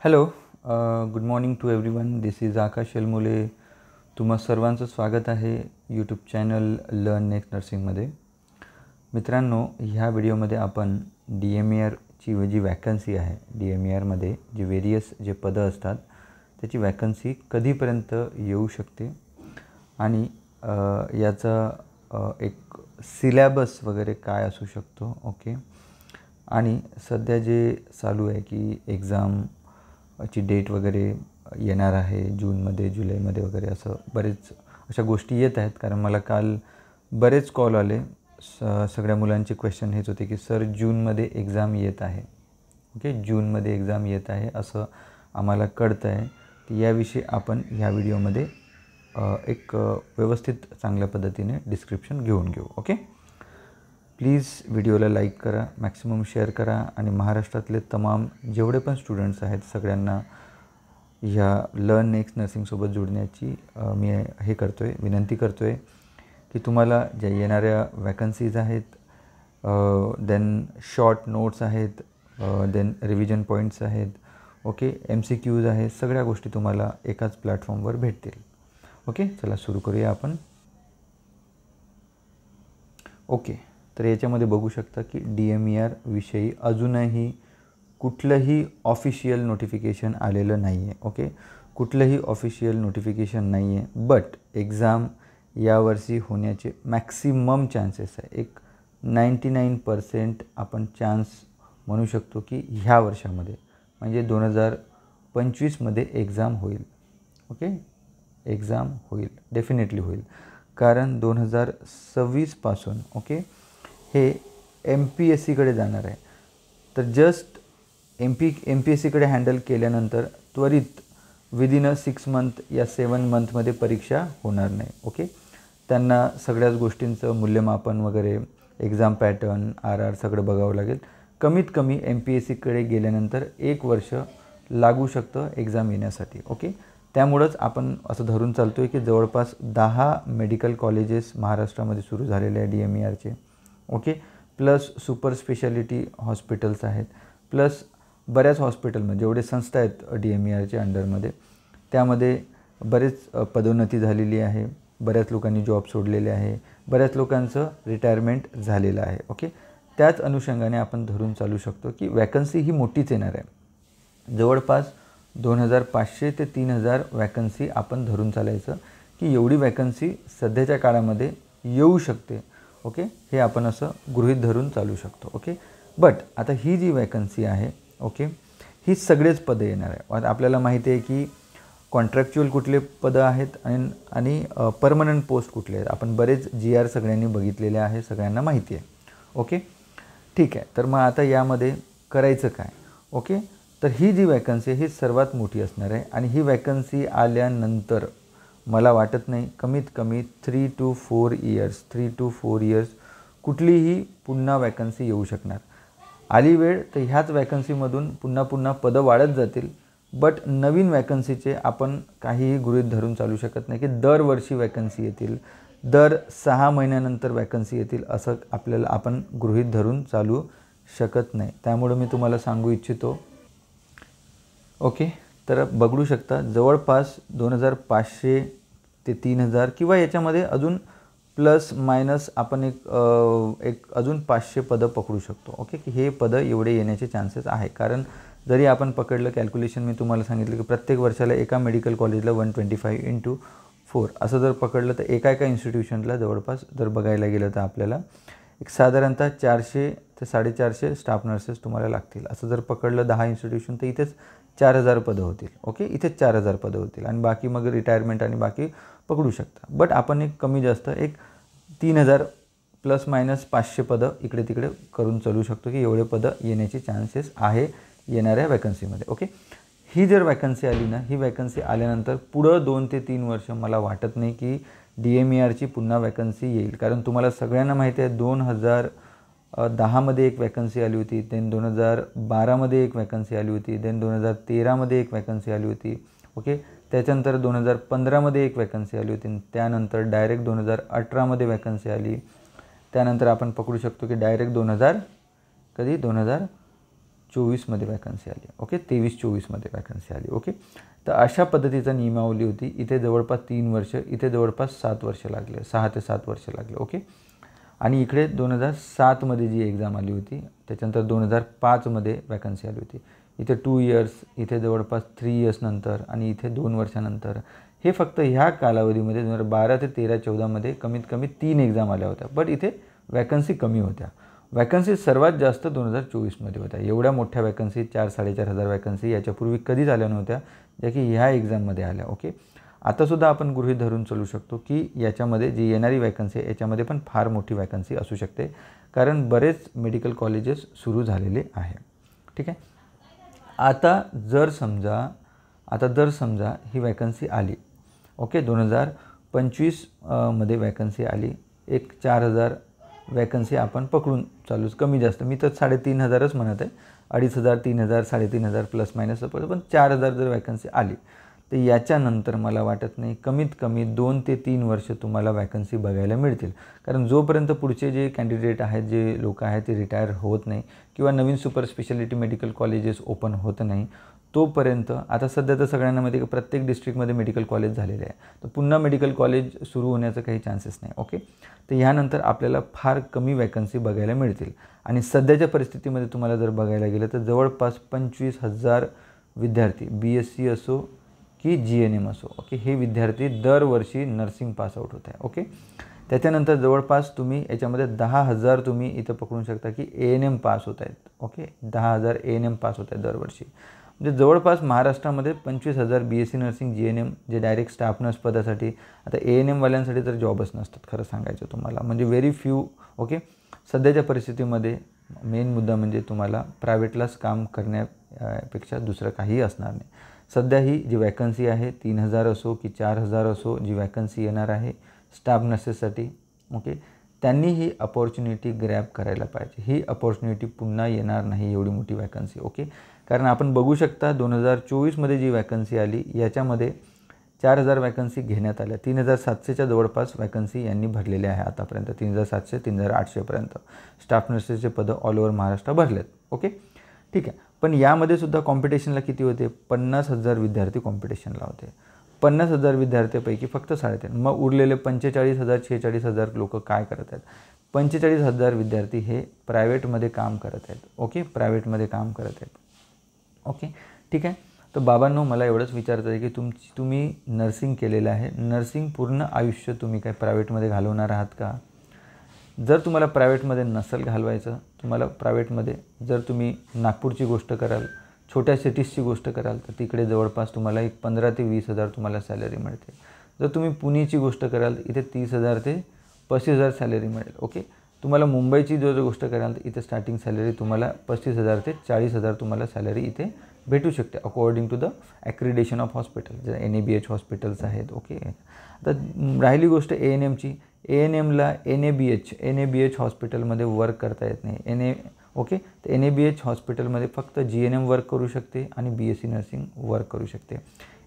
Hello, good morning to everyone. This is Akash Elmule. तुम्हा सर्वांचं स्वागत आहे यूट्यूब चॅनल लर्न नेक्स्ट नर्सिंगमध्ये. मित्रांनो, ह्या व्हिडिओमध्ये आपण DMERची जी वॅकन्सी आहे, DMERमध्ये जे वेरियस जे पदं असतात त्याची वॅकन्सी कधीपर्यंत येऊ शकते आणि याचा एक सिलॅबस वगैरे काय असू शकतो. ओके. आणि सध्या जे चालू आहे की एक्झामची डेट वगैरे येणार आहे जूनमध्ये, जुलैमध्ये वगैरे, असं बरेच अशा गोष्टी येत आहेत. कारण मला काल बरेच कॉल आले. सगळ्या मुलांचे क्वेश्चन हेच होते की सर जूनमध्ये एक्झाम येत आहे. ओके, जूनमध्ये एक्झाम येत आहे असं आम्हाला कळतं आहे. की याविषयी आपण ह्या व्हिडिओमध्ये एक व्यवस्थित चांगल्या पद्धतीने डिस्क्रिप्शन घेऊन घेऊ. ओके. प्लीज व्हिडिओला लाईक करा, मॅक्सिमम शेअर करा आणि महाराष्ट्रातले तमाम जेवढे पण स्टुडंट्स आहेत सगळ्यांना ह्या लर्न नेक्स्ट नर्सिंगसोबत जोडण्याची मी हे करतो आहे, विनंती करतो आहे की तुम्हाला ज्या येणाऱ्या वॅकन्सीज आहेत, देन शॉर्ट नोट्स आहेत, देन रिव्हिजन पॉईंट्स आहेत, ओके, MCQs आहेत, सगळ्या गोष्टी तुम्हाला एकाच प्लॅटफॉर्मवर भेटतील. ओके, चला सुरू करूया आपण. ओके, तर याच्यामध्ये बघू शकता की DMER विषयी अजूनही कुठलंही ऑफिशियल नोटिफिकेशन आलेलं नाही आहे. ओके, कुठलंही ऑफिशियल नोटिफिकेशन नाही आहे. बट एक्झाम यावर्षी होण्याचे मॅक्सिमम चान्सेस आहे. एक 99% आपण चान्स म्हणू शकतो की ह्या वर्षामध्ये म्हणजे 2025मध्ये एक्झाम होईल. ओके, एक्झाम होईल, डेफिनेटली होईल. कारण 2026पासून ओके हे MPSCकडे जाणार आहे. तर जस्ट MPSCकडे हँडल केल्यानंतर त्वरित विदिन 6 मंथ या 7 मंथमध्ये परीक्षा होणार नाही. ओके, त्यांना सगळ्याच गोष्टींचं मूल्यमापन वगैरे, एक्झाम पॅटर्न, RR सगळं बघावं लागेल. कमीत कमी MPSCकडे गेल्यानंतर 1 वर्ष लागू शकतं एक्झाम येण्यासाठी. ओके, त्यामुळंच आपण असं धरून चालतो आहे की जवळपास 10 मेडिकल कॉलेजेस महाराष्ट्रामध्ये सुरू झालेले आहे DMERचे. Okay, plus super speciality hospitals आहेत, प्लस बऱ्याच हॉस्पिटलमध्ये जेवढे संस्था आहेत DMERच्या अंडरमध्ये त्यामध्ये बरेच पदोन्नती झालेली आहे. बऱ्याच लोकांनी जॉब सोडलेले आहे, बऱ्याच लोकांचं रिटायरमेंट झालेलं आहे. ओके, त्याच अनुषंगाने आपण धरून चालू शकतो की वॅकन्सी ही मोठीच येणार आहे. जवळपास 2500 ते 3000 वॅकन्सी आपण धरून चालायचं की एवढी वॅकन्सी सध्याच्या काळामध्ये येऊ शकते. ओके, हे आपण असं गृहीत धरून चालू शकतो. ओके, बट आता ही जी वॅकन्सी आहे, ओके, ही सगळेच पदं येणार आहे. आपल्याला माहिती आहे की कॉन्ट्रॅक्च्युअल कुठले पदं आहेत आणि परमनंट पोस्ट कुठले आहेत. आपण बरेच GR सगळ्यांनी बघितलेले आहे, सगळ्यांना माहिती आहे. ओके, ठीक आहे. तर मग आता यामध्ये करायचं काय? ओके, तर ही जी वॅकन्सी आहे ही सर्वात मोठी असणार आहे आणि ही वॅकन्सी आल्यानंतर मला वाटत नाही कमीत कमी 3 to 4 इयर्स कुठलीही पुन्हा वॅकन्सी येऊ शकणार. आली वेळ तर ह्याच वॅकन्सीमधून पुन्हा पदं वाढत जातील. बट नवीन वॅकन्सीचे आपण काहीही गृहीत धरून चालू शकत नाही की दरवर्षी वॅकन्सी येतील, दर 6 महिन्यानंतर वॅकन्सी येतील, असं आपण गृहीत धरून चालू शकत नाही. त्यामुळे मी तुम्हाला सांगू इच्छितो. ओके, तर बघू शकता जवळपास 2500 ते 3000 किंवा याच्यामध्ये अजून प्लस मायनस आपण एक अजून 500 पदं पकडू शकतो. ओके, की हे पदं एवढे येण्याचे चान्सेस आहे. कारण जरी आपण पकडलं, कॅल्क्युलेशन मी तुम्हाला सांगितलं की प्रत्येक वर्षाला एका मेडिकल कॉलेजला 125 × 4 असं जर पकडलं तर एका इन्स्टिट्यूशनला जवळपास जर बघायला गेलं तर आपल्याला एक साधारणतः 400 ते 450 स्टाफ नर्सेस तुम्हाला लागतील. असं जर पकडलं 10 इन्स्टिट्यूशन तर इथेच 4000 पदं होतील. ओके, इथेच 4000 पदं होतील आणि बाकी मग रिटायरमेंट आणि बाकी पकडू शकता. बट आपण एक कमी जास्त एक 3000 प्लस मायनस 500 पदं इकडे तिकडे करून चालू शकतो की एवढे पदं येण्याचे चान्सेस आहे येणाऱ्या वॅकन्सीमध्ये. ओके, ही जर वॅकन्सी आली ना, ही वॅकन्सी आल्यानंतर पुढं 2 ते 3 वर्ष मला वाटत नाही की DMERची पुन्हा वॅकन्सी येईल. कारण तुम्हाला सगळ्यांना माहिती आहे 2010मध्ये एक वॅकन्सी आली होती, देन 2012मध्ये एक वॅकन्सी आली होती, देन 2013मध्ये एक वॅकन्सी आली होती. ओके, त्याच्यानंतर 2015मध्ये एक वॅकन्सी आली होती, त्यानंतर डायरेक्ट 2018मध्ये वॅकन्सी आली. त्यानंतर आपण पकडू शकतो की डायरेक्ट 2000 कधी 23-24मध्ये वॅकन्सी आली. ओके, 23-24मध्ये वॅकन्सी आली. ओके, तर अशा पद्धतीचा नियमावली होती. इथे जवळपास 3 वर्ष, इथे जवळपास 7 वर्ष लागले, 6 ते 7 वर्ष लागले. ओके, आणि इकडे 2007मध्ये जी एक्झाम आली होती, त्याच्यानंतर 2005मध्ये वॅकन्सी आली होती. इथे 2 इयर्स, इथे जवळपास 3 इयर्स नंतर आणि इथे 2 वर्षानंतर. हे फक्त ह्या कालावधीमध्ये 2012 ते 13-14मध्ये कमीत कमी 3 एक्झाम आल्या होत्या. बट इथे वॅकन्सी कमी होत्या. वॅकन्सी सर्वात जास्त 2024मध्ये होत्या. एवढ्या मोठ्या वॅकन्सी 4-4.5 हजार वॅकन्सी याच्यापूर्वी कधीच आल्या नव्हत्या, ज्या की ह्या एक्झाममध्ये आल्या. ओके, आतासुद्धा आपण गृहीत धरून चालू शकतो की याच्यामध्ये जी येणारी वॅकन्सी आहे याच्यामध्ये पण फार मोठी वॅकन्सी असू शकते, कारण बरेच मेडिकल कॉलेजेस सुरू झालेले आहे. ठीक आहे. आता जर समजा ही वॅकन्सी आली. ओके, 2025मध्ये वॅकन्सी आली. एक 4,000 वॅकन्सी आपण पकडून चालू, कमी जास्त, मी तर 3,500च म्हणत आहे. 2,500, 3,000, 3,500 प्लस मायनस, पण 4,000 जर वॅकन्सी आली तर याच्यानंतर मला वाटत नाही कमीत कमी 2 ते 3 वर्ष तुम्हाला वॅकन्सी बघायला मिळतील. कारण जोपर्यंत पुढचे जे कॅन्डिडेट आहेत, जे लोक आहेत ते रिटायर होत नाही किंवा नवीन super speciality medical colleges open होत नाही, तोपर्यंत आता सध्या तर सगळ्यांना माहिती आहे की प्रत्येक डिस्ट्रिक्टमध्ये मेडिकल कॉलेज झालेले आहे. तर पुन्हा मेडिकल कॉलेज सुरू होण्याचं काही चान्सेस नाही. ओके, तर ह्यानंतर आपल्याला फार कमी वॅकन्सी बघायला मिळतील. आणि सध्याच्या परिस्थितीमध्ये तुम्हाला जर बघायला गेलं तर जवळपास 25,000 विद्यार्थी BSc असो की GNM असो, ओके, हे विद्यार्थी दरवर्षी नर्सिंग पासआउट होत आहे. ओके, त्याच्यानंतर जवळपास तुम्ही याच्यामध्ये 10,000 तुम्ही इथं पकडू शकता की ANM पास होत आहेत. ओके, 10,000 ANM पास होत आहेत दरवर्षी. म्हणजे जवळपास महाराष्ट्रामध्ये 25,000 BSc नर्सिंग GNM जे डायरेक्ट स्टाफ नर्स पदासाठी. आता ANMवाल्यांसाठी तर जॉबच नसतात खरं सांगायचं तुम्हाला, म्हणजे व्हेरी फ्यू. ओके, सध्याच्या परिस्थितीमध्ये मेन मुद्दा म्हणजे तुम्हाला प्रायव्हेटलाच काम करण्यापेक्षा दुसरं काहीही असणार नाही. सध्या ही जी वॅकन्सी आहे 3,000 असो की 4,000 असो, जी वॅकन्सी येणार आहे स्टाफ नर्सेससाठी, ओके, त्यांनी ही अपॉर्च्युनिटी ग्रॅब करायला पाहिजे. ही अपॉर्च्युनिटी पुन्हा येणार नाही एवढी मोठी वॅकन्सी. ओके, कारण आपण बघू शकता 2024मध्ये जी वॅकन्सी आली याच्यामध्ये 4,000 वॅकन्सी घेण्यात आल्या. 3,700च्या जवळपास वॅकन्सी यांनी भरलेल्या आहे आतापर्यंत. 3,700 3,800पर्यंत स्टाफ नर्सेसचे पदं ऑल ओव्हर महाराष्ट्र भरलेत. ओके, ठीक आहे. पण यामध्ये सुद्धा कॉम्पिटिशनला किती होते? 50,000 विद्यार्थी कॉम्पिटिशनला होते. 50,000 विद्यार्थ्यांपैकी फक्त 3.5, मग उरलेले 45,000 46,000 लोक काय करत आहेत? 45,000 विद्यार्थी हे प्रायव्हेटमध्ये काम करत आहेत. ओके, प्रायव्हेटमध्ये काम करत आहेत. ओके, ठीक आहे. तर बाबांनो, मला एवढंच विचारायचं आहे की तुम्ही नर्सिंग केलेलं आहे, नर्सिंग पूर्ण आयुष्य तुम्ही काय प्रायव्हेटमध्ये घालवणार आहात का? जर तुम्हाला प्रायव्हेटमध्ये नसेल घालवायचं, तुम्हाला प्रायव्हेटमध्ये जर तुम्ही नागपूरची गोष्ट कराल, छोट्या सिटीजची गोष्ट कराल, तर तिकडे जवळपास तुम्हाला एक 15,000 ते 20,000 तुम्हाला सॅलरी मिळते. जर तुम्ही पुणेची गोष्ट कराल, इथे 30,000 ते 35,000 सॅलरी मिळेल. ओके, तुम्हाला मुंबईची जर गोष्ट कराल तर इथे स्टार्टिंग सॅलरी तुम्हाला 35,000 ते 40,000 तुम्हाला सॅलरी इथे भेटू शकते according to the accreditation of hospital, जे NABH हॉस्पिटल्स आहेत. ओके, आता राहिली गोष्ट ANMची. ANMला NABH हॉस्पिटलमध्ये वर्क करता येत नाही. ओके, तर NABH हॉस्पिटलमध्ये फक्त GNM वर्क करू शकते आणि BSc नर्सिंग वर्क करू शकते.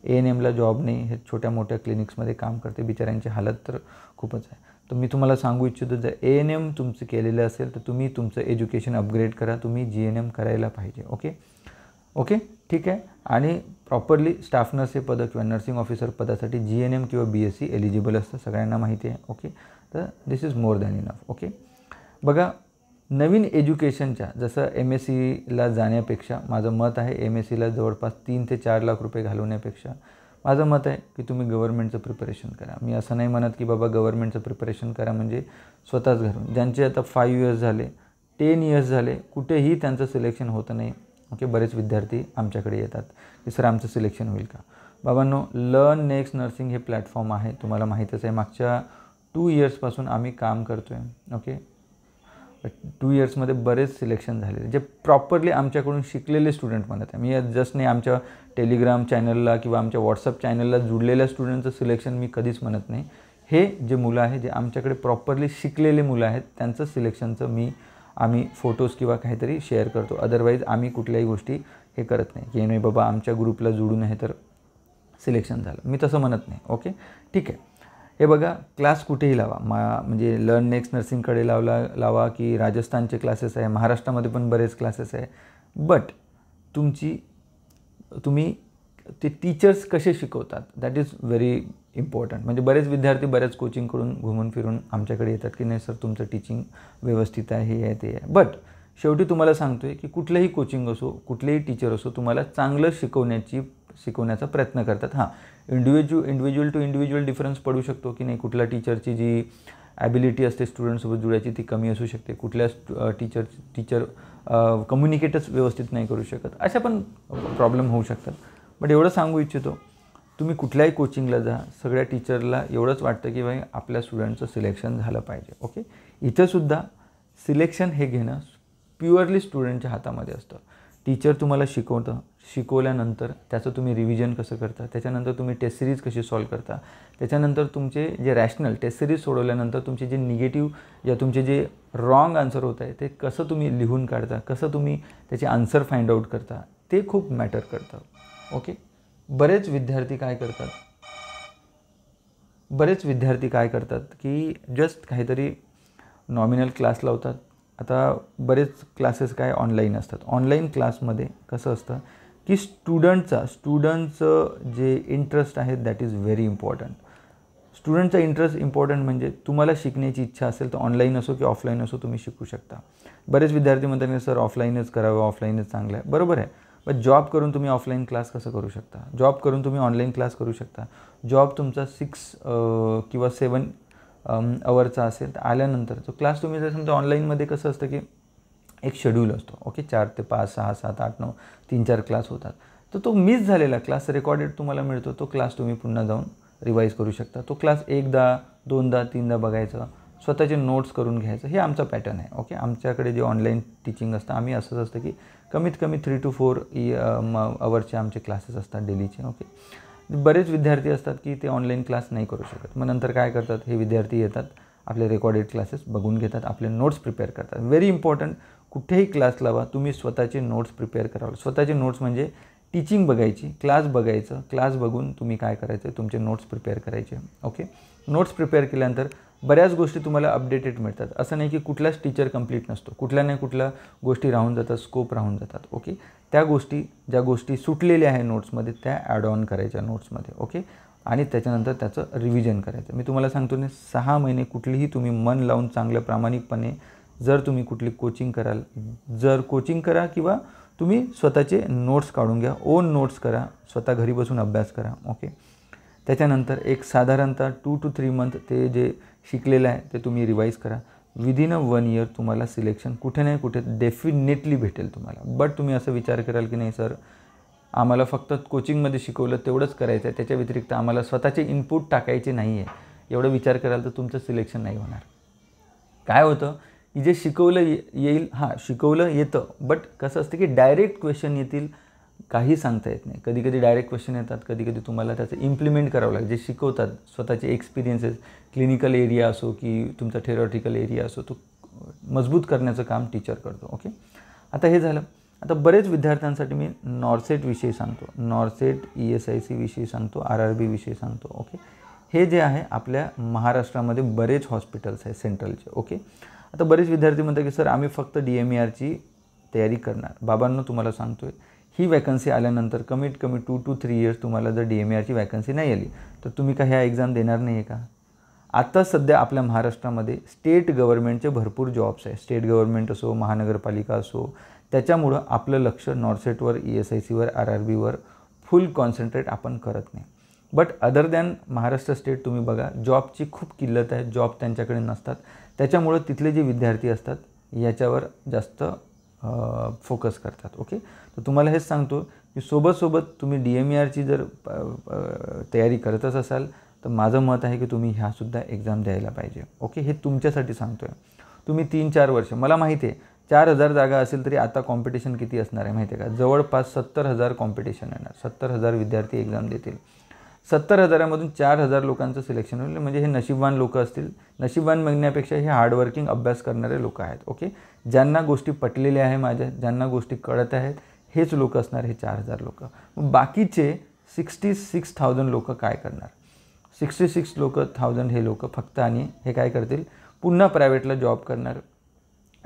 ANMला जॉब नाही, हे छोट्या मोठ्या क्लिनिक्समध्ये काम करते. बिचाऱ्यांची हालत तर खूपच आहे. तर मी तुम्हाला सांगू इच्छितो, जर ANM तुमचं केलेलं असेल तर तुम्ही तुमचं एज्युकेशन अपग्रेड करा. तुम्ही GNM करायला पाहिजे. ओके, ठीक आहे. आणि प्रॉपरली स्टाफ नर्स हे पदं किंवा नर्सिंग ऑफिसर पदासाठी GNM किंवा BSc एलिजिबल असतं, सगळ्यांना माहिती आहे. ओके, तर this is more than enough. Okay, बघा, नवीन एज्युकेशनच्या जसं MScला जाण्यापेक्षा माझं मत आहे MScला जवळपास 3 ते 4 लाख रुपये घालवण्यापेक्षा माझं मत आहे की तुम्ही गव्हर्नमेंटचं प्रिपरेशन करा. मी असं नाही म्हणत की बाबा गव्हर्नमेंटचं प्रिपरेशन करा म्हणजे स्वतःच घरून. ज्यांचे आता 5 इयर्स झाले, 10 इयर्स झाले, कुठेही त्यांचं सिलेक्शन होतं नाही. ओके, बरेच विद्यार्थी आमच्याकडे येतात की सर आमचं सिलेक्शन होईल का? बाबांनो, लर्न नेक्स्ट नर्सिंग हे प्लॅटफॉर्म आहे, तुम्हाला माहीतच आहे. मागच्या 2 इयर्सपासून आम्ही काम करतो आहे. ओके, 2 इयर्समध्ये बरेच सिलेक्शन झालेले, जे प्रॉपरली आमच्याकडून शिकलेले स्टुडंट म्हणत आहे. मी जस्ट नाही आमच्या टेलिग्राम चॅनलला किंवा आमच्या व्हॉट्सअप चॅनलला जुडलेल्या स्टुडंटचं सिलेक्शन मी कधीच म्हणत नाही. हे जे मुलं आहेत, जे आमच्याकडे प्रॉपरली शिकलेले मुलं आहेत, त्यांचं सिलेक्शनचं आम्ही फोटोज किंवा काहीतरी शेअर करतो. अदरवाईज आम्ही कुठल्याही गोष्टी हे करत नाही की नाही बाबा आमच्या ग्रुपला जुडून आहे तर सिलेक्शन झालं, मी तसं म्हणत नाही. ओके, ठीक आहे. हे बघा, क्लास कुठेही लावा, म्हणजे लर्न नेक्स्ट नर्सिंगकडे लावा की राजस्थानचे क्लासेस आहे, महाराष्ट्रामध्ये पण बरेच क्लासेस आहे. बट तुम्ही ते टीचर्स कसे शिकवतात दॅट इज व्हेरी इम्पॉर्टंट. म्हणजे बरेच विद्यार्थी बऱ्याच कोचिंगकडून घुमून फिरून आमच्याकडे येतात की नाही सर तुमचं टीचिंग व्यवस्थित आहे, हे आहे ते आहे. बट शेवटी तुम्हाला सांगतो आहे की कुठलंही कोचिंग असो, कुठलेही टीचर असो, तुम्हाला चांगलं शिकवण्याचा प्रयत्न करतात. हां, इंडिव्हिज्युअल टू इंडिव्हिज्युअल डिफरन्स पडू शकतो की नाही, कुठल्या टीचरची जी ॲबिलिटी असते स्टुडंटसोबत जुळायची ती कमी असू शकते, कुठल्या टीचर कम्युनिकेटच व्यवस्थित नाही करू शकत, अशा पण प्रॉब्लेम होऊ शकतात. बट एवढं सांगू इच्छितो, तुम्ही कुठल्याही कोचिंगला जा, सगळ्या टीचरला एवढंच वाटतं की भाई आपल्या स्टुडंटचं सिलेक्शन झालं पाहिजे. ओके, इथंसुद्धा सिलेक्शन हे घेणं प्युअरली स्टुडंटच्या हातामध्ये असतं. टीचर तुम्हाला शिकवल्यानंतर त्याचं तुम्ही रिव्हिजन कसं करता, त्याच्यानंतर तुम्ही टेस्ट सिरीज कशी सॉल्व करता, त्याच्यानंतर तुमचे जे रॅशनल टेस्ट सिरीज सोडवल्यानंतर तुमचे जे निगेटिव्ह या तुमचे जे रॉंग आन्सर होत आहे ते कसं तुम्ही लिहून काढता, कसं तुम्ही त्याचे आन्सर फाइंड आउट करता, ते खूप मॅटर करतं. ओके, बरेच विद्यार्थी काय करतात की जस्ट काहीतरी नॉमिनल क्लास लावतात. आता बरेच क्लासेस काय ऑनलाईन असतात. ऑनलाईन क्लासमध्ये कसं असतं की स्टुडंटचं जे इंटरेस्ट आहे दॅट इज व्हेरी इम्पॉर्टंट. स्टुडंटचा इंटरेस्ट इम्पॉर्टंट म्हणजे तुम्हाला शिकण्याची इच्छा असेल तर ऑनलाईन असो की ऑफलाईन असो तुम्ही शिकू शकता. बरेच विद्यार्थी म्हणतात की सर ऑफलाईनच करावं, ऑफलाईनच चांगलं आहे. बरोबर आहे, पण जॉब करून तुम्ही ऑफलाईन क्लास कसं करू शकता, जॉब करून तुम्ही ऑनलाईन क्लास करू शकता. जॉब तुमचा 6 किंवा 7 अवरचा असेल तर आल्यानंतर तो क्लास तुम्ही जर समजा ऑनलाईनमध्ये कसं असतं की एक शेड्यूल असतो. ओके, 4 ते 5, 6, 7, 8, 9 3-4 क्लास होतात. तर तो मिस झालेला क्लास रेकॉर्डेड तुम्हाला मिळतो. तो क्लास तुम्ही पुन्हा जाऊन रिवाईज करू शकता. तो क्लास 1दा 2दा 3दा बघायचा, स्वतःचे नोट्स करून घ्यायचं. हे आमचा पॅटर्न आहे. ओके, आमच्याकडे जे ऑनलाईन टीचिंग असतं आम्ही असंच असतं की कमीत कमी 3 to 4 अवरचे आमचे क्लासेस असतात डेलीचे. ओके, बरेच विद्यार्थी असतात की ते ऑनलाईन क्लास नाही करू शकत. मग नंतर काय करतात, हे विद्यार्थी येतात, आपले रेकॉर्डेड क्लासेस बघून घेतात, आपले नोट्स प्रिपेअर करतात. व्हेरी इम्पॉर्टंट, कुठेही क्लास लावा तुम्ही स्वतःचे नोट्स प्रिपेअर करावे. स्वतःचे नोट्स म्हणजे टीचिंग बघायची, क्लास बघायचं, क्लास बघून तुम्ही काय करायचं, तुमचे नोट्स प्रिपेअर करायचे. ओके, नोट्स प्रिपेअर केल्यानंतर बऱ्याच गोष्टी तुम्हाला अपडेटेड मिळतात. असं नाही की कुठलाच टीचर कंप्लीट नसतो, कुठल्या नाही कुठल्या गोष्टी राहून जातात, स्कोप राहून जातात. ओके, ज्या गोष्टी सुटलेल्या आहे नोट्समध्ये त्या ॲड ऑन करायच्या नोट्समध्ये. ओके, आणि त्याच्यानंतर त्याचं रिव्हिजन करायचं. मी तुम्हाला सांगतो ना, 6 महिने कुठलीही तुम्ही मन लावून चांगलं प्रामाणिकपणे जर तुम्ही कुठली कोचिंग करा किंवा तुम्ही स्वतःचे नोट्स काढून घ्या, ओन नोट्स करा, स्वतः घरी बसून अभ्यास करा. ओके, त्याच्यानंतर एक साधारणतः 2 to 3 मंथ ते जे शिकलेलं आहे ते तुम्ही रिवाईज करा. विदिन 1 year तुम्हाला सिलेक्शन कुठे नाही कुठे डेफिनेटली भेटेल तुम्हाला. बट तुम्ही असं विचार कराल की नाही सर आम्हाला फक्त कोचिंगमध्ये शिकवलं तेवढंच करायचं आहे, त्याच्या व्यतिरिक्त आम्हाला स्वतःचे इनपुट टाकायचे नाही आहे, एवढं विचार कराल तर तुमचं सिलेक्शन नाही होणार. काय होतं की जे शिकवलं येईल, शिकवलं येतं, बट कसं असतं की डायरेक्ट क्वेश्चन येतील, काही सांगता येत नाही. कधी कधी डायरेक्ट क्वेश्चन येतात, कधी कधी तुम्हाला त्याचं इम्प्लिमेंट करावं लागेल. जे शिकवतात स्वतःचे एक्सपिरियन्सेस, क्लिनिकल एरिया असो की तुमचा थेरॉटिकल एरिया असो, तो मजबूत करण्याचं काम टीचर करतो. ओके, आता हे झालं. आता बरेच विद्यार्थ्यांसाठी मी नॉर्सेट विषयी सांगतो, नॉर्सेट ESIC विषयी सांगतो, RRB विषयी सांगतो. ओके, हे जे आहे आपल्या महाराष्ट्रामध्ये बरेच हॉस्पिटल्स आहे सेंट्रलचे. ओके, आता बरेच विद्यार्थी म्हणतात की सर आम्ही फक्त DMERची तयारी करणार. बाबांनो तुम्हाला सांगतो आहे, ही वॅकन्सी आल्यानंतर कमीत कमी 2 to 3 years तुम्हाला जर DMERची वॅकन्सी नाही आली तर तुम्ही का ह्या एक्झाम देणार नाही आहे का? आता सध्या आपल्या महाराष्ट्रामध्ये स्टेट गव्हर्नमेंटचे भरपूर जॉब्स आहे. स्टेट गव्हर्नमेंट असो, महानगरपालिका असो, त्याच्यामुळं आपलं लक्ष नॉर्सेटवर, ESICवर, RRBवर फुल कॉन्सन्ट्रेट आपण करत नाही. But other than Maharashtra state तुम्ही बघा, जॉबची खूप किल्लत आहे, जॉब त्यांच्याकडे नसतात. त्याच्यामुळं तिथले जे विद्यार्थी असतात याच्यावर जास्त फोकस करतात. ओके, तर तुम्हाला हेच सांगतो की सोबत तुम्ही DMERची जर तयारी करतच असाल तर माझं मत आहे की तुम्ही ह्यासुद्धा एक्झाम द्यायला पाहिजे. ओके, हे तुमच्यासाठी सांगतो आहे. तुम्ही 3-4 वर्ष, मला माहिती आहे 4,000 जागा असेल तरी आता कॉम्पिटिशन किती असणार आहे माहिती आहे का? जवळपास 70,000 कॉम्पिटिशन येणार. 70,000 विद्यार्थी एक्झाम देतील. 70,000मधून 4,000 लोकांचं सिलेक्शन होईल. म्हणजे हे नशीबवान लोक असतील. नशीबवान म्हणण्यापेक्षा हे हार्डवर्किंग अभ्यास करणारे लोक आहेत. ओके, ज्यांना गोष्टी पटलेल्या आहे माझ्या, ज्यांना गोष्टी कळत आहेत, हेच लोक असणार हे 4,000 लोक. बाकीचे 66,000 लोक काय करणार? 66,000 हे लोक फक्त आणि हे काय करतील, पुन्हा प्रायव्हेटला जॉब करणार.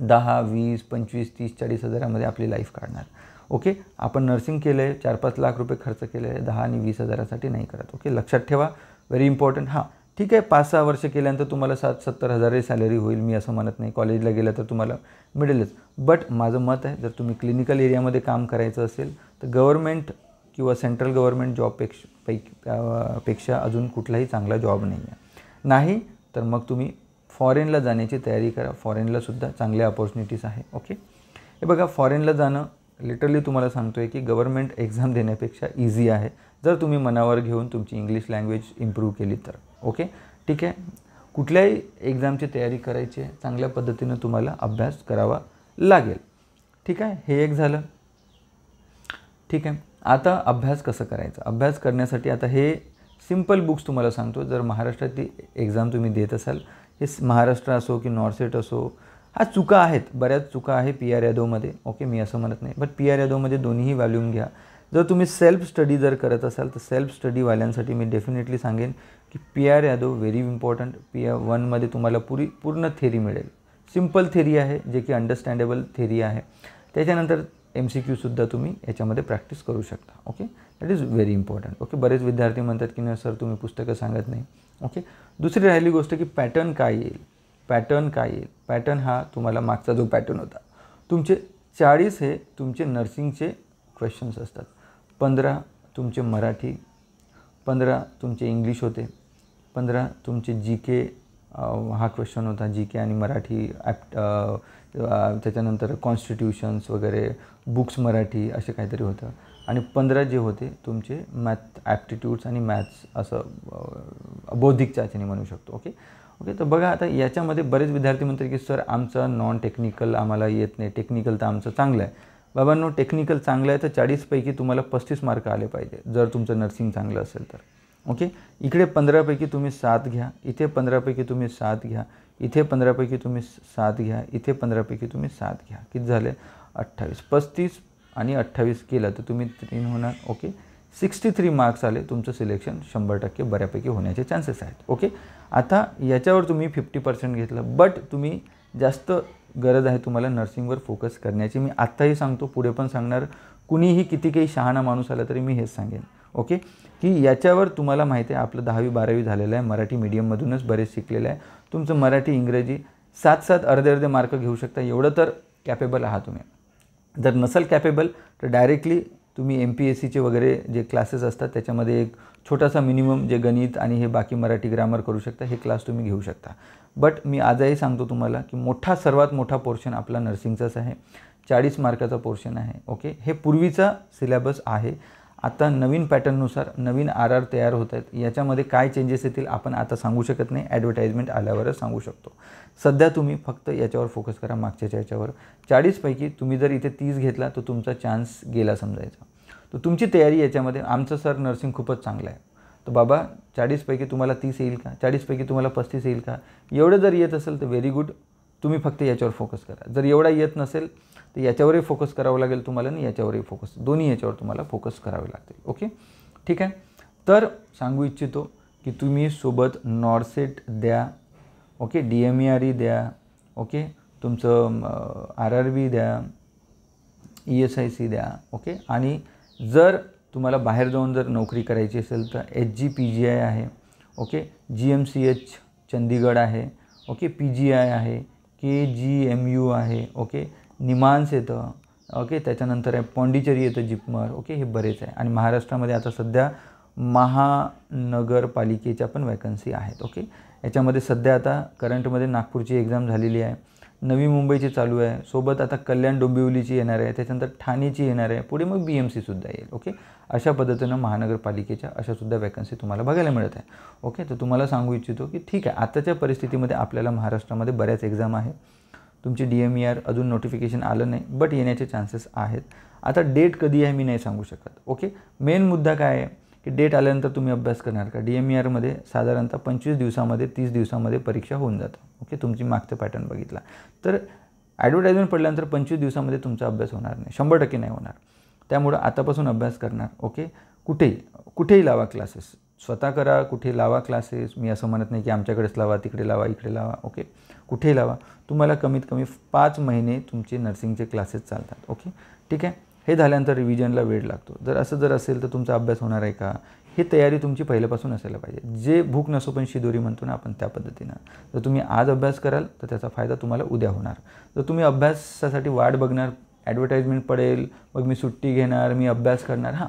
10, 20, 25, 30, 40 हजारामध्ये आपली लाईफ काढणार. ओके, आपण नर्सिंग केलं आहे, 4-5 लाख रुपये खर्च केले आहे, 10 आणि 20 हजारासाठी नाही करत. ओके, लक्षात ठेवा, व्हेरी इम्पॉर्टंट. हां ठीक आहे, 5-6 वर्ष केल्यानंतर तुम्हाला 60-70 हजार सॅलरी होईल, मी असं म्हणत नाही. कॉलेजला गेलं तर तुम्हाला मिळेलच. बट माझं मत आहे, जर तुम्ही क्लिनिकल एरियामध्ये काम करायचं असेल तर गव्हर्मेंट किंवा सेंट्रल गव्हर्मेंट जॉबपेक्षा अजून कुठलाही चांगला जॉब नाही तर मग तुम्ही फॉरेनला जाण्याची तयारी करा. फॉरेनलासुद्धा चांगल्या अपॉर्च्युनिटीज आहे. ओके, हे बघा, फॉरेनला जाणं लिटरली तुम्हाला सांगतो आहे की गव्हर्मेंट एक्झाम देण्यापेक्षा इझी आहे, जर तुम्ही मनावर घेऊन तुमची इंग्लिश लँग्वेज इम्प्रूव्ह केली तर. ओके, ठीक आहे. कुठल्याही एक्झामची तयारी करायची आहे, चांगल्या पद्धतीनं तुम्हाला अभ्यास करावा लागेल. ठीक आहे, हे एक झालं. ठीक आहे, आता अभ्यास कसं करायचा. अभ्यास करण्यासाठी आता हे सिम्पल बुक्स तुम्हाला सांगतो. जर महाराष्ट्राची एक्झाम तुम्ही देत असाल, हे महाराष्ट्र असो की नॉर्सेट असो, हा चुका आहेत, बऱ्याच चुका आहे पी.आर. यादवमध्ये. ओके, मी असं म्हणत नाही, बट पी.आर. यादवमध्ये दोन्हीही व्हॉल्यूम घ्या. जर तुम्ही सेल्फ स्टडी जर करत असाल तर सेल्फ स्टडीवाल्यांसाठी मी डेफिनेटली सांगेन की पी.आर. Yadav very important. P1मध्ये तुम्हाला पूर्ण थेरी मिळेल. सिम्पल थेरी आहे, जे की अंडरस्टँडेबल थेरी आहे. त्याच्यानंतर MCQसुद्धा तुम्ही याच्यामध्ये प्रॅक्टिस करू शकता. Okay, that is very important. Okay, बरेच विद्यार्थी म्हणतात की नाही सर तुम्ही पुस्तकं सांगत नाही. ओके, दुसरी राहिली गोष्ट की पॅटर्न काय येईल. पॅटर्न हा तुम्हाला मागचा जो पॅटर्न होता, तुमचे 40 हे तुमचे नर्सिंगचे क्वेश्चन्स असतात, 15 तुमचे मराठी, 15 तुमचे इंग्लिश होते, 15 तुमचे GK हा क्वेश्चन होता, GK आणि मराठी त्याच्यानंतर कॉन्स्टिट्यूशन्स वगैरे, बुक्स मराठी असे काहीतरी होतं, आणि 15 जे होते तुमचे मॅथ ॲप्टिट्यूड्स आणि मॅथ्स, असं बौद्धिक चाचणी म्हणू शकतो. ओके, तर बघा, आता याच्यामध्ये बरेच विद्यार्थी म्हणतात की सर आमचं नॉन टेक्निकल आम्हाला येत नाही, टेक्निकल तर आमचं चांगलं आहे. बाबांनो, टेक्निकल चांगलं आहे तर 40पैकी तुम्हाला 35 मार्क आले पाहिजे, जर तुमचं नर्सिंग चांगलं असेल तर. ओके, इकडे 15पैकी तुम्ही 7 घ्या, इथे 15पैकी तुम्ही 7 घ्या, इथे 15पैकी तुम्ही 7 घ्या, इथे 15पैकी तुम्ही 7 घ्या. किती झाले? 28. 35 आणि 28 केलं तर तुम्ही 3 होणार. ओके, 63 मार्क्स आले, तुमचं सिलेक्शन 100% बऱ्यापैकी होण्याचे चान्सेस आहेत. ओके, आता याच्यावर तुम्ही 50% घेतलं, बट तुम्ही जास्त गरज आहे तुम्हाला नर्सिंगवर फोकस करण्याची. मी आत्ताही सांगतो, पुढे पण सांगणार. कुणीही किती काही शहाणा माणूस आला तरी मी हेच सांगेन. ओके, की याच्यावर तुम्हाला माहिती आहे आपलं 10वी-12वी झालेलं आहे, मराठी मीडियममधूनच बरेच शिकलेलं आहे. तुमचं मराठी इंग्रजी 7-7 अर्धे मार्क घेऊ शकता, एवढं तर कॅपेबल आहात तुम्ही. जर नसेल कॅपेबल तर डायरेक्टली तुम्ही MPSCचे वगैरे जे क्लासेस असतात त्याच्यामध्ये एक छोटासा मिनिमम जे गणित आणि हे बाकी मराठी ग्रामर करू शकता, हे क्लास तुम्ही घेऊ शकता. बट मी आजही सांगतो तुम्हाला की सर्वात मोठा पोर्शन आपला नर्सिंगचाच आहे. 40 मार्काचा पोर्शन आहे. ओके, हे पूर्वीचा सिलेबस आहे. आता नवीन पॅटर्ननुसार नवीन RR तयार होत आहेत. याच्यामध्ये काय चेंजेस येतील आपण आता सांगू शकत नाही, ॲडव्हर्टाइजमेंट आल्यावरच सांगू शकतो. सध्या तुम्ही फक्त याच्यावर फोकस करा, मागच्याच्या याच्यावर. 40पैकी तुम्ही जर इथे 30 घेतला तर तुमचा चान्स गेला समजायचा. तर तुमची तयारी याच्यामध्ये, आमचं सर नर्सिंग खूपच चांगलं आहे, तर बाबा 40पैकी तुम्हाला 30 येईल का, 40पैकी तुम्हाला 35 येईल का, एवढं जर येत असेल तर व्हेरी गुड, तुम्ही फक्त याच्यावर फोकस करा. जर एवढा येत नसेल तर याच्यावरही फोकस करावं लागेल तुम्हाला आणि याच्यावरही फोकस, दोन्ही याच्यावर तुम्हाला फोकस करावे लागतील. ओके, ठीक आहे. तर सांगू इच्छितो की तुम्ही सोबत नॉर्सेट द्या. ओके, DMERE द्या. ओके, तुमचं RRB द्या, ESIC द्या. ओके, आणि जर तुम्हाला बाहेर जाऊन जर नोकरी करायची असेल तर HGPGI आहे. ओके, GMCH चंदीगड आहे. ओके, PGI आहे, KGMU आहे. ओके, निमान्स येतं. ओके, त्याच्यानंतर आहे पॉंडिचेरी येतं, जिपमर. ओके, हे बरेच आहे. आणि महाराष्ट्रामध्ये आता सध्या महानगरपालिकेच्या पण वॅकन्सी आहेत. ओके, याच्यामध्ये सध्या आता करंटमध्ये नागपूरची एक्झाम झालेली आहे, नवी मुंबईची चालू आहे, सोबत आता कल्याण डोंबिवलीची येणार आहे, त्याच्यानंतर ठाणेची येणार आहे, पुढे मग BMCसुद्धा येईल. ओके, अशा पद्धतीनं महानगरपालिकेच्या अशासुद्धा वॅकन्सी तुम्हाला बघायला मिळत आहे. ओके, तर तुम्हाला सांगू इच्छितो की ठीक आहे, आताच्या परिस्थितीमध्ये आपल्याला महाराष्ट्रामध्ये बऱ्याच एक्झाम आहे. तुमची DMER अजून नोटिफिकेशन आलं नाही, बट येण्याचे चान्सेस आहेत. आता डेट कधी आहे मी नाही सांगू शकत. ओके, मेन मुद्दा काय आहे की डेट आल्यानंतर तुम्ही अभ्यास करणार का. DMERमध्ये साधारणतः 25 दिवसामध्ये 30 दिवसामध्ये परीक्षा होऊन जातं. ओके, तुमची मागचं पॅटर्न बघितला तर ॲडव्हर्टाइजमेंट पडल्यानंतर 25 दिवसामध्ये तुमचा अभ्यास होणार नाही, 100% नाही होणार. त्यामुळं आतापासून अभ्यास करणार. ओके, कुठेही लावा क्लासेस. स्वतः करा, कुठे लावा क्लासेस. मी असं म्हणत नाही की आमच्याकडेच लावा, तिकडे लावा, इकडे लावा. ओके, कुठेही लावा. तुम्हाला कमीत कमी 5 महिने तुमचे नर्सिंगचे क्लासेस चालतात. ओके, ठीक आहे. हे झाल्यानंतर रिव्हिजनला वेळ लागतो. जर असेल तर तुमचा अभ्यास होणार आहे का, ही तयारी तुमची पहिल्यापासून असायला पाहिजे. जे भूक नसो पण शिदोरी म्हणतो ना आपण, त्या पद्धतीनं. जर तुम्ही आज अभ्यास कराल तर त्याचा फायदा तुम्हाला उद्या होणार. जर तुम्ही अभ्यासासाठी वाट बघणार, ॲडव्हर्टाईजमेंट पडेल, मग मी सुट्टी घेणार, मी अभ्यास करणार. हां,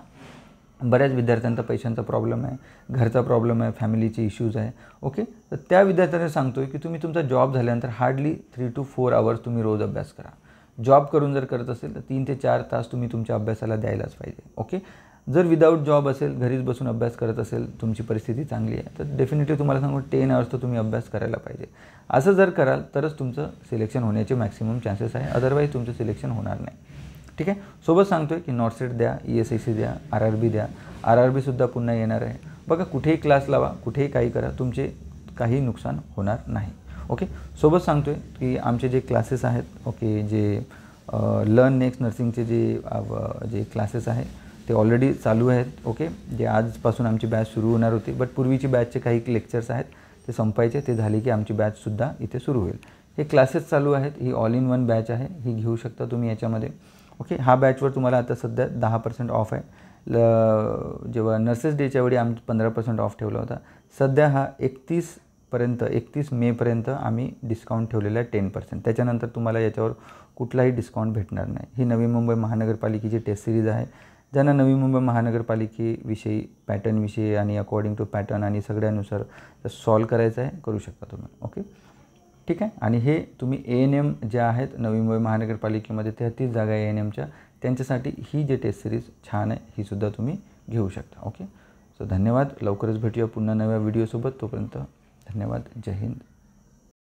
बऱ्याच विद्यार्थ्यांचा पैशांचा प्रॉब्लेम आहे, घरचा प्रॉब्लेम आहे, फॅमिलीचे इश्यूज आहे. ओके, तर त्या विद्यार्थ्यांना सांगतो आहे की तुम्ही तुमचा जॉब झाल्यानंतर हार्डली 3 to 4 आवर्स तुम्ही रोज अभ्यास करा. जॉब करून जर करत असेल तर 3 ते 4 तास तुम्ही तुमच्या अभ्यासाला द्यायलाच पाहिजे. ओके, जर विदाऊट जॉब असेल, घरीच बसून अभ्यास करत असेल, तुमची परिस्थिती चांगली आहे, तर डेफिनेटली तुम्हाला सांगू 10 आवर्स तर तुम्ही अभ्यास करायला पाहिजे. असं जर कराल तरच तुमचं सिलेक्शन होण्याचे मॅक्सिमम चान्सेस आहे, अदरवाईज तुमचं सिलेक्शन होणार नाही. ठीक आहे. सोबत सांगतो आहे की नॉटसेट द्या, ESIC द्या, RRB द्या. RRBसुद्धा पुन्हा येणार आहे. बघा, कुठेही क्लास लावा, कुठेही काही करा, तुमचे काही नुकसान होणार नाही. ओके, सोबत सांगतो आहे की आमचे जे क्लासेस आहेत, ओके, जे लर्न नेक्स्ट नर्सिंगचे जे क्लासेस आहे ते ऑलरेडी चालू आहेत. ओके, जे आजपासून आमची बॅच सुरू होणार होती, बट पूर्वीची बॅचचे काही लेक्चर्स आहेत ते संपायचे. ते झाले की आमची बॅचसुद्धा इथे सुरू होईल. हे क्लासेस चालू आहेत. ही ऑल इन वन बॅच आहे, ही घेऊ शकता तुम्ही याच्यामध्ये. ओके, हा बॅचवर तुम्हाला आता सध्या 10% ऑफ आहे. जेव्हा नर्सेस डेच्या वेळी आम्ही 15% ऑफ ठेवला होता. सध्या हा 31 मेपर्यंत आम्ही डिस्काउंट ठेवलेला आहे 10%. त्याच्यानंतर तुम्हाला याच्यावर कुठलाही डिस्काउंट भेटणार नाही. ही नवी मुंबई महानगरपालिकेची टेस्ट सिरीज आहे. ज्यांना नवी मुंबई महानगरपालिकेविषयी, पॅटर्नविषयी आणि अकॉर्डिंग टू पॅटर्न आणि सगळ्यानुसार सॉल्व करायचं आहे, करू शकता तुम्ही. ओके, ठीक आहे. आणि हे तुम्ही ANM ज्या आहेत नवी मुंबई महानगरपालिकेमध्ये 33 जागा आहे ANMच्या, त्यांच्यासाठी ही जी टेस्ट सिरीज छान आहे, ही सुद्धा तुम्ही घेऊ शकता. ओके, सो धन्यवाद. लवकरच भेटूया पुन्हा नव्या व्हिडिओसोबत. तोपर्यंत धन्यवाद. जय हिंद.